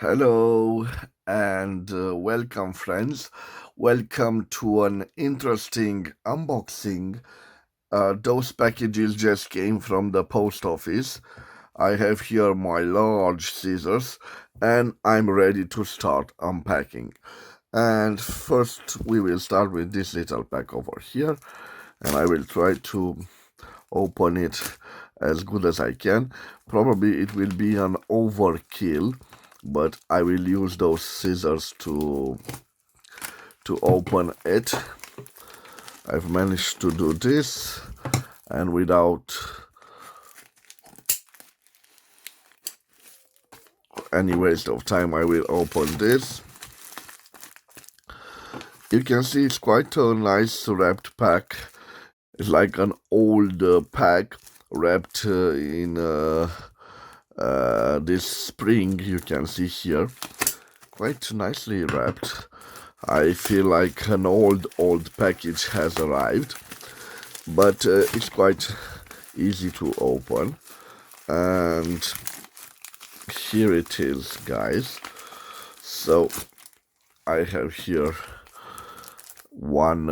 Hello and welcome, friends. Welcome to an interesting unboxing. Those packages just came from the post office. I have here my large scissors and I'm ready to start unpacking. And first, we will start with this little pack over here, and I will try to open it as good as I can. Probably it will be an overkill, but I will use those scissors to open it. I've managed to do this, and without any waste of time I will open this. You can see it's quite a nice wrapped pack. It's like an old pack wrapped in this spring, you can see here. Quite nicely wrapped. I feel like an old package has arrived, but it's quite easy to open. And here it is, guys. So I have here one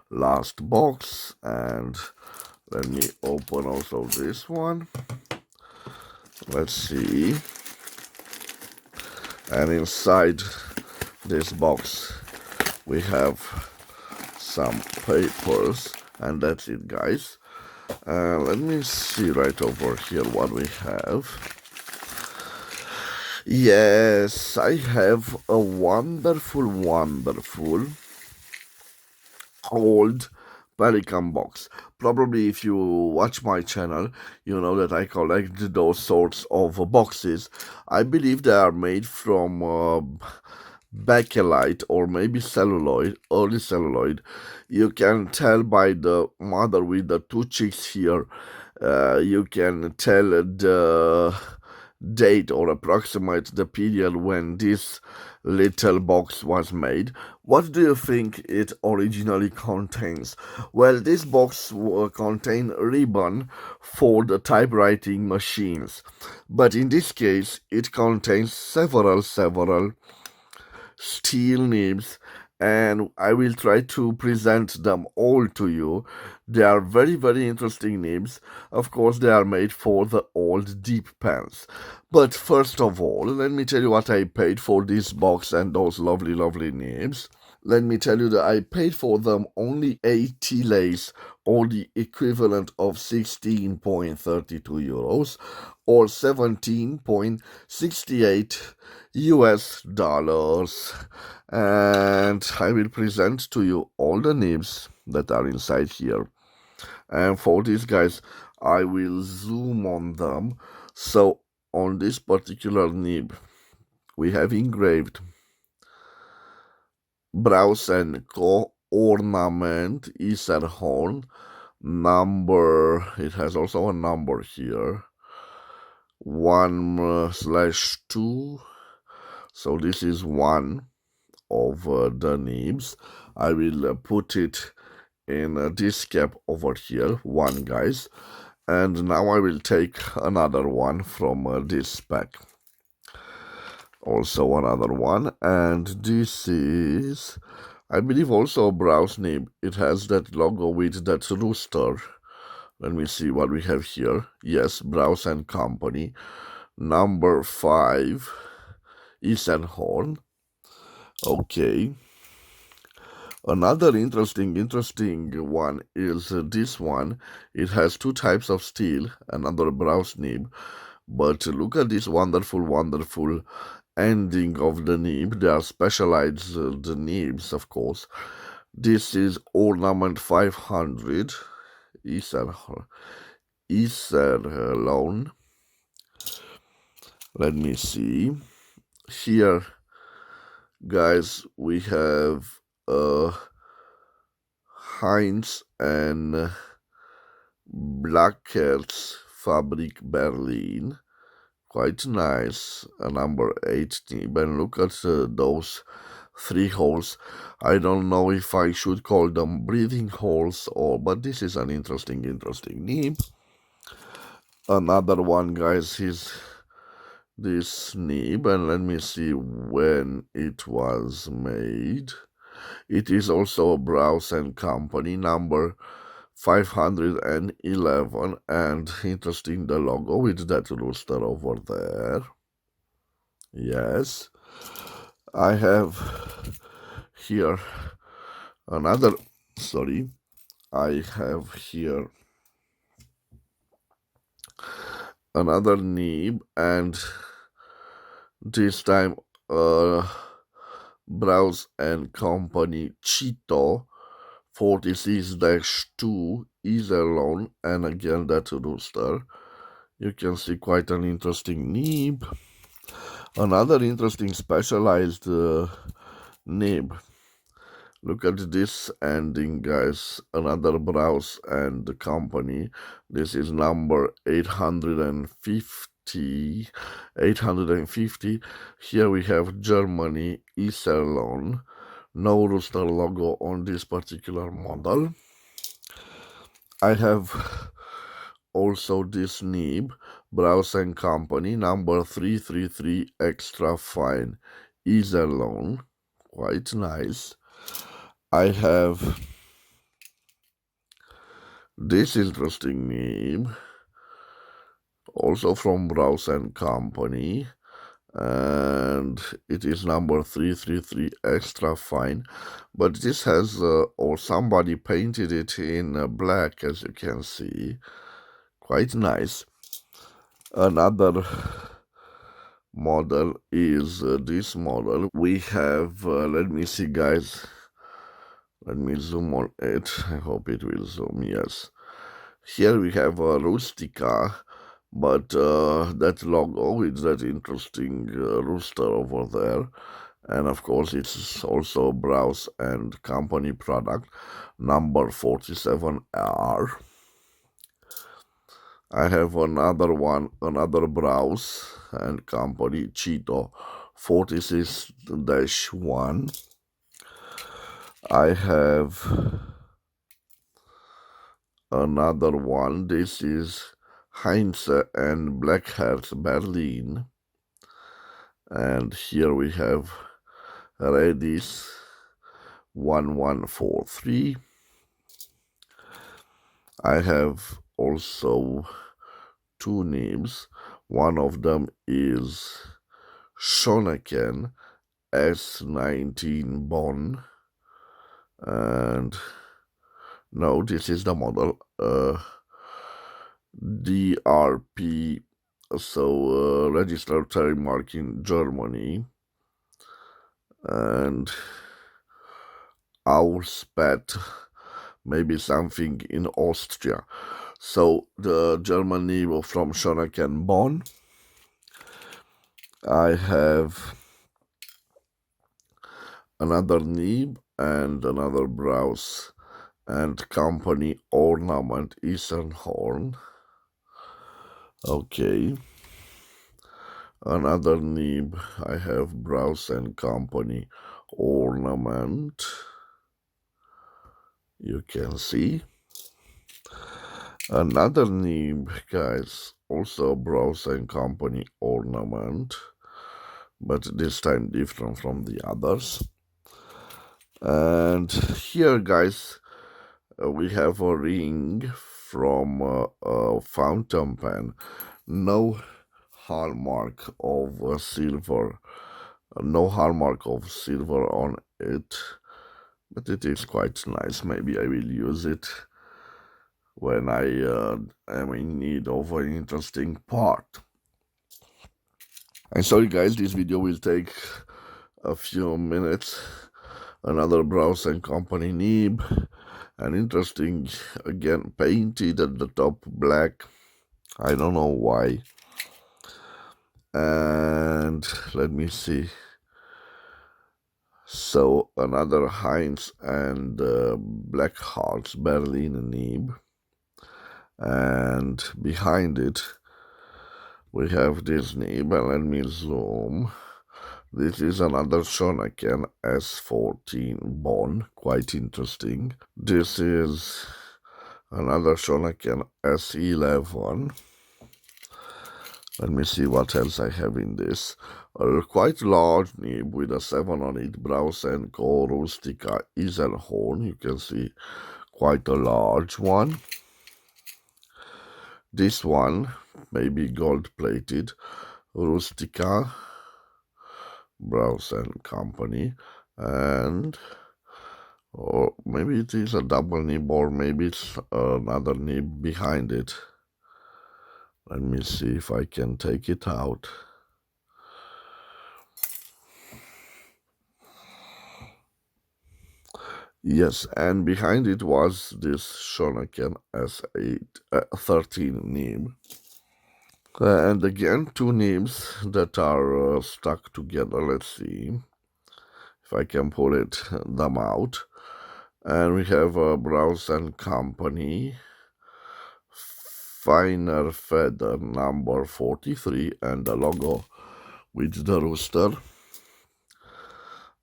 last box, and let me open also this one. Let's see. And inside this box we have some papers, and that's it, guys. Let me see right over here what we have. Yes, I have a wonderful old Pelikan box. Probably if you watch my channel, you know that I collect those sorts of boxes. I believe they are made from bakelite or maybe celluloid, early celluloid. You can tell by the mother with the two chicks here. You can tell the date or approximate the period when this little box was made. What do you think it originally contains? Well, this box contained ribbon for the typewriting machines, but in this case it contains several steel nibs, and I will try to present them all to you. They are very interesting nibs. Of course, they are made for the old deep pens. But first of all, let me tell you what I paid for this box and those lovely nibs. Let me tell you that I paid for them only 80 lays, or the equivalent of 16.32 euros, or 17.68 US dollars. And I will present to you all the nibs that are inside here. And for these guys, I will zoom on them. So on this particular nib, we have engraved Browse & Co. Ornament Iserhorn number. It has also a number here, 1/2. So this is one of the nibs. I will put it in this cap over here, one, guys. And now I will take another one from this pack. Also another one, and this is, I believe, also a Browse nib. It has that logo with that rooster. Let me see what we have here. Yes, Browse and Company, number 5, Isenhorn. Okay. Another interesting one is this one. It has two types of steel, another Browse nib. But look at this wonderful ending of the nib. They are specialized the nibs, of course. This is Ornament 500 Iserlohn. Let me see. Here, guys, we have Heinz and Blackert's Fabrik Berlin. Quite nice, a number 8 nib. And look at those 3 holes. I don't know if I should call them breathing holes, but this is an interesting nib. Another one, guys, is this nib, and let me see when it was made. It is also a Browse and Company number 511, and interesting the logo with that rooster over there. Yes, I have here another, sorry, I have here another nib, and this time Browse and Company Cheeto 46-2 Iserlohn, and again that rooster. You can see quite an interesting nib. Another interesting specialized nib. Look at this ending, guys. Another Browse and Company. This is number 850. 850. Here we have Germany, Iserlohn. No rooster logo on this particular model. I have also this nib, Browse and Company, number 333 extra fine, Iserlohn. Quite nice. I have this interesting nib, also from Browse and Company, and it is number 333 extra fine, but this has or somebody painted it in black, as you can see. Quite nice. Another model is this model. We have let me see, guys, let me zoom on it. I hope it will zoom. Yes, here we have a Rustica, but that logo with that interesting rooster over there, and of course it's also a Browse and Company product, number 47R. I have another one, another Browse and Company Cheeto 46-1. I have another one. This is Heinz and Blackheart Berlin. And here we have Redis 1143. I have also two names. One of them is Schoneken S19 Bonn, and no, this is the model DRP, so registered trademark in Germany, and Auspet, maybe something in Austria. So the German name from Schoneken Bonn. I have another nib and another Browse and Company ornament, Isenhorn. Okay. Another nib, I have Browse and Company ornament. You can see. Another nib, guys, also Browse and Company ornament, but this time different from the others. And here, guys, we have a ring from a fountain pen. No hallmark of silver, no hallmark of silver on it, but it is quite nice. Maybe I will use it when I am in need of an interesting part. I'm sorry, guys, this video will take a few minutes. Another Browse and Company nib, and interesting, again, painted at the top black. I don't know why. And let me see. So another Heinz and Black Hearts Berlin nib, and behind it we have this nib, and let me zoom. This is another Schoneken S14 Bonn, quite interesting. This is another Schoneken S11. Let me see what else I have in this. A quite large nib with a 7 on it, Browse and Co. Rustica Isenhorn. You can see quite a large one. This one, maybe gold-plated, Rustica, Browse and Company. And, or maybe it is a double nib, or maybe it's another nib behind it. Let me see if I can take it out. Yes, and behind it was this Shonaken S13 nib. And again, two nibs that are stuck together. Let's see if I can pull them out. And we have a Browse and Company Finer Feather number 43 and the logo with the rooster.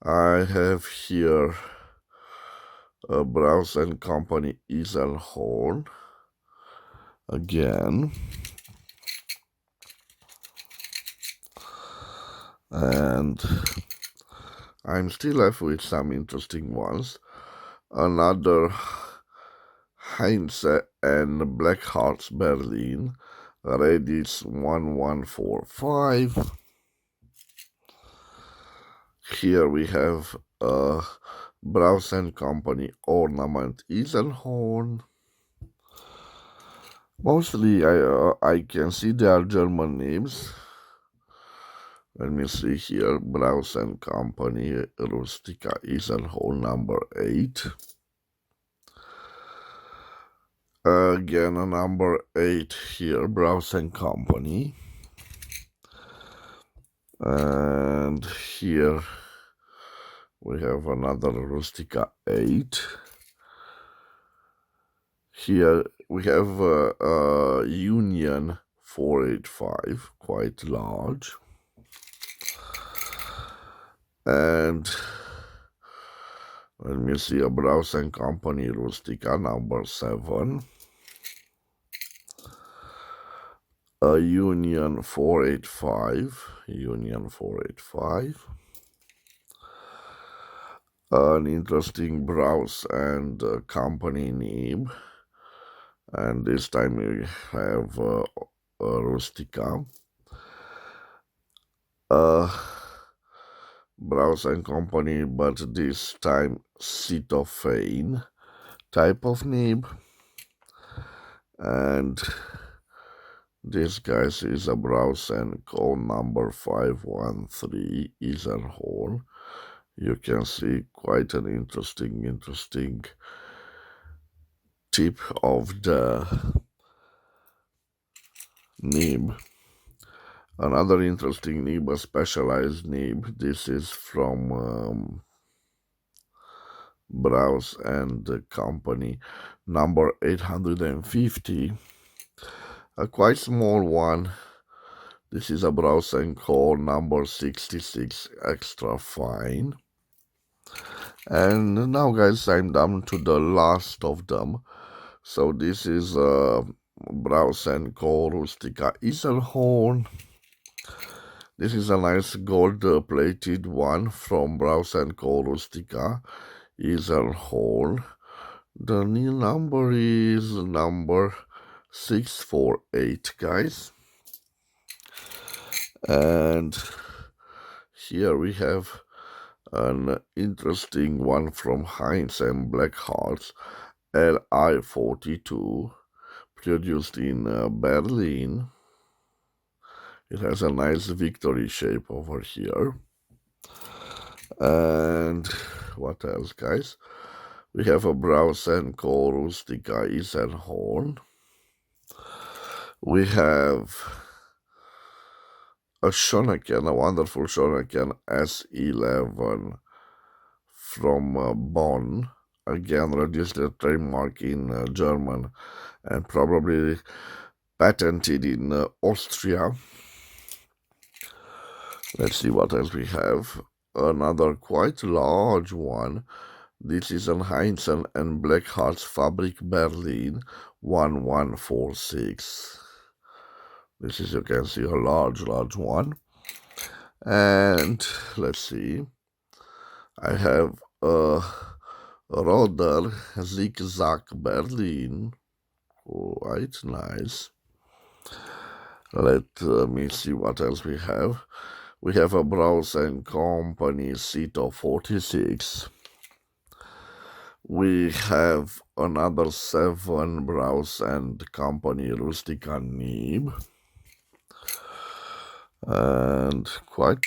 I have here a Browse and Company Isenhorn again. And I'm still left with some interesting ones. Another Heinze and Black Hearts Berlin, Redis 1145. Here we have a Browse and Company Ornament Isenhorn. Mostly I can see they are German names. Let me see here, Browse and Company Rustica Isenhorn number 8. Again, a number 8 here, Browse and Company. And here we have another Rustica 8. Here we have a Union 485, quite large. And let me see, a Browse and Company Rustica number 7. A Union 485, Union 485. An interesting Browse and Company nib. And this time we have a Rustica. Browse and Company, but this time Cytophane type of nib. And this, guys, is a Browse and Co. number 513 Isenhorn. You can see quite an interesting tip of the nib. Another interesting nib, a specialized nib. This is from Browse and Company number 850. A quite small one. This is a Browse and Co. number 66 extra fine. And now, guys, I'm down to the last of them. So this is Browse and Co. Rustica Isenhorn. This is a nice gold-plated one from Browse and Co. Rustica Isenhorn. The new number is number 648, guys. And here we have an interesting one from Heinz and Black Hearts, LI42, produced in Berlin. It has a nice victory shape over here. And what else, guys? We have a Browse and Co. Rustica Isenhorn. We have a Shonaken, a wonderful Shonaken S11 from Bonn. Again, registered trademark in German and probably patented in Austria. Let's see what else we have. Another quite large one. This is an Heinzen and Black Hearts Fabric Berlin 1146. This is, you can see, a large one. And let's see, I have a Roder Zigzag Berlin. Quite nice. Let me see what else we have. We have a Browse and Company seat of 46. We have another 7 Browse and Company Rustica Nib. And quite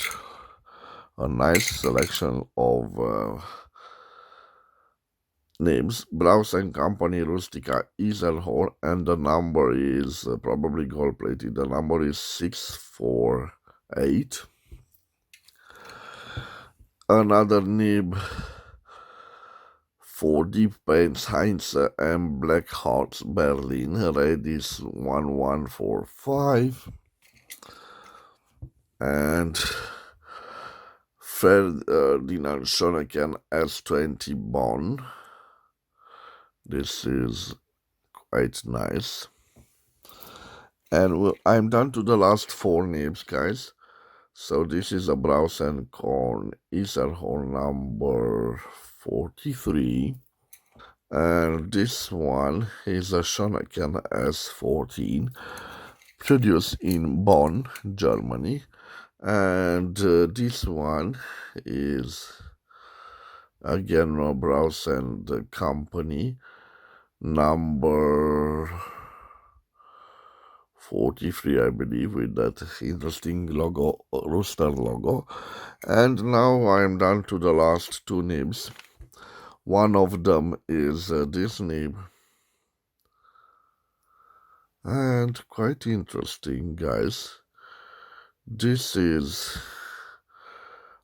a nice selection of Nibs. Browse and Company Rustica Iserhorn, and the number is probably gold plated. The number is 648. Another nib for deep paints Heinz and Black Hearts Berlin. Red is 1145. And Ferdinand Schoneken S20 Bonn. This is quite nice. And I'm down to the last 4 nibs, guys. So this is a Browse and Corn Iserhorn number 43. And this one is a Schoneken S14, produced in Bonn, Germany. And this one is again a Browse and Company number 43, I believe, with that interesting logo, rooster logo. And now I'm down to the last 2 nibs. One of them is this nib. And quite interesting, guys. This is,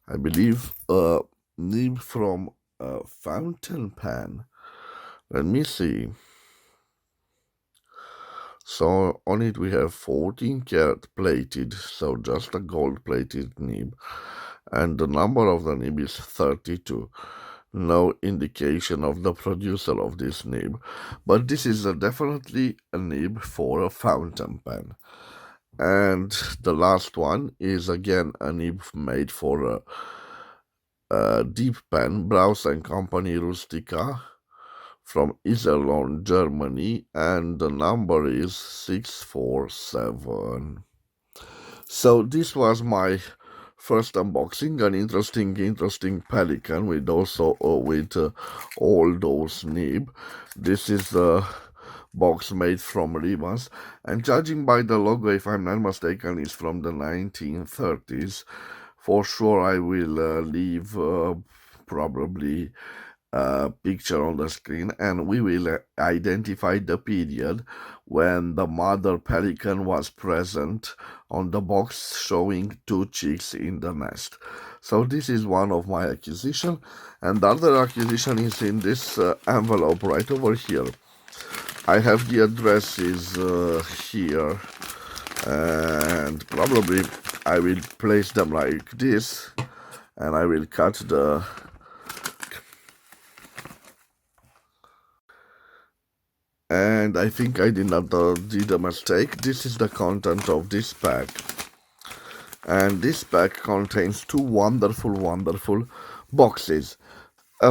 I believe, a nib from a fountain pen. Let me see. So on it we have 14 karat plated, so just a gold plated nib. And the number of the nib is 32. No indication of the producer of this nib, but this is definitely a nib for a fountain pen. And the last one is again a nib made for a deep pen, Browse and Company Rustica from Iserlohn, Germany, and the number is 647. So this was my first unboxing, an interesting Pelikan with also with all those nib. This is the box made from ribbons, and judging by the logo, if I'm not mistaken, is from the 1930s. For sure, I will leave probably picture on the screen, and we will identify the period when the mother pelican was present on the box, showing 2 chicks in the nest. So this is one of my acquisition, and the other acquisition is in this envelope right over here. I have the addresses here, and probably I will place them like this, and I will cut the and I think I did not did a mistake. This is the content of this pack, and this pack contains 2 wonderful boxes.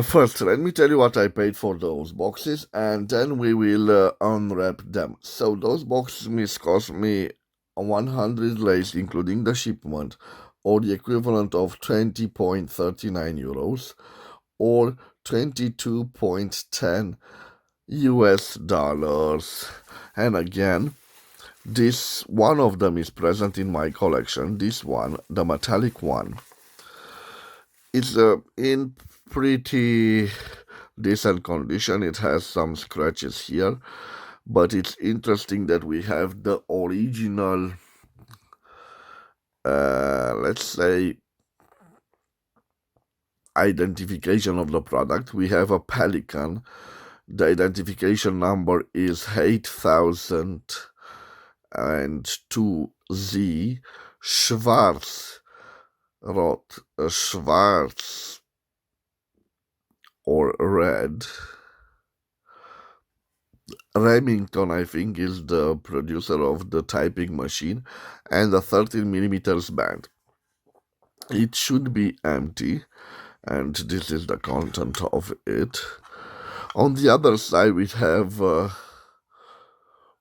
First, let me tell you what I paid for those boxes, and then we will unwrap them. So those boxes cost me 100 lays, including the shipment, or the equivalent of 20.39 euros, or 22.10 US dollars. And again, this one of them is present in my collection. This one, the metallic one, it's in pretty decent condition. It has some scratches here, but it's interesting that we have the original, let's say, identification of the product. We have a Pelikan. The identification number is 8002Z Schwarz Schwarz or red Remington, I think, is the producer of the typing machine and the 13 millimeters band. It should be empty, and this is the content of it. On the other side, we have.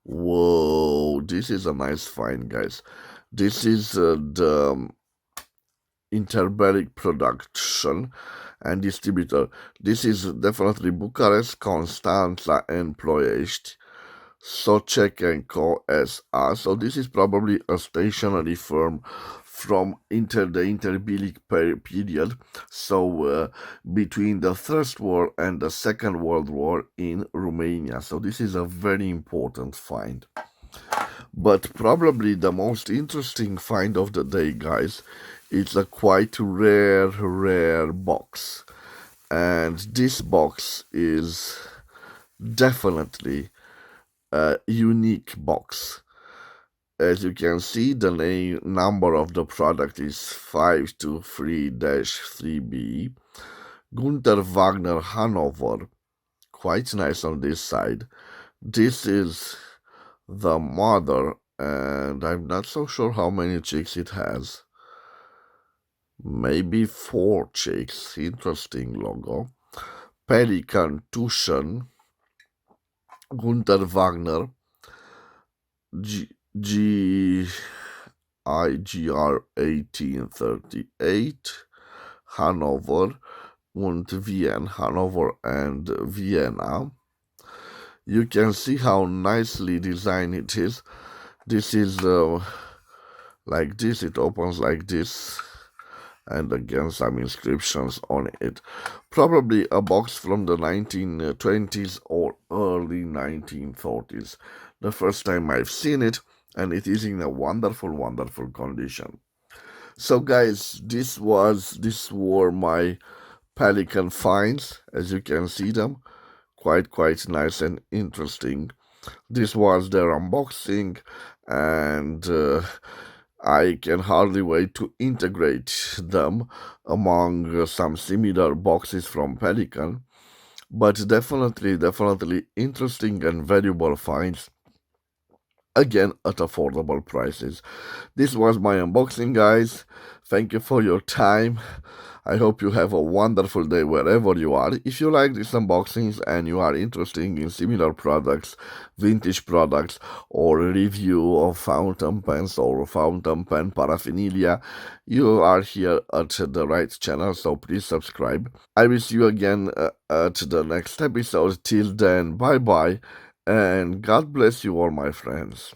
Whoa, this is a nice find, guys. This is the Interbelic production and distributor. This is definitely Bucharest, Constanța, and Ploiești. Socek and Co. S.A. So this is probably a stationary firm from the Interbelic period, so between the First War and the Second World War in Romania. So this is a very important find. But probably the most interesting find of the day, guys, it's a quite rare box. And this box is definitely a unique box. As you can see, the number of the product is 523-3B. Gunther Wagner Hanover, quite nice on this side. This is the mother, and I'm not so sure how many chicks it has. Maybe 4 chicks. Interesting logo. Pelikan Tuschen, Gunther Wagner, IGR 1838, Hanover, und Vienna, Hanover and Vienna. You can see how nicely designed it is. This is like this, it opens like this, and again some inscriptions on it. Probably a box from the 1920s or early 1940s. The first time I've seen it, and it is in a wonderful condition. So guys, these were my Pelikan finds. As you can see them, quite nice and interesting. This was their unboxing, and I can hardly wait to integrate them among some similar boxes from Pelikan. But definitely interesting and valuable finds. Again, at affordable prices. This was my unboxing, guys. Thank you for your time. I hope you have a wonderful day wherever you are. If you like these unboxings and you are interested in similar products, vintage products, or review of fountain pens or fountain pen paraphernalia, you are here at the right channel, so please subscribe. I will see you again at the next episode. Till then, bye bye, and God bless you all, my friends.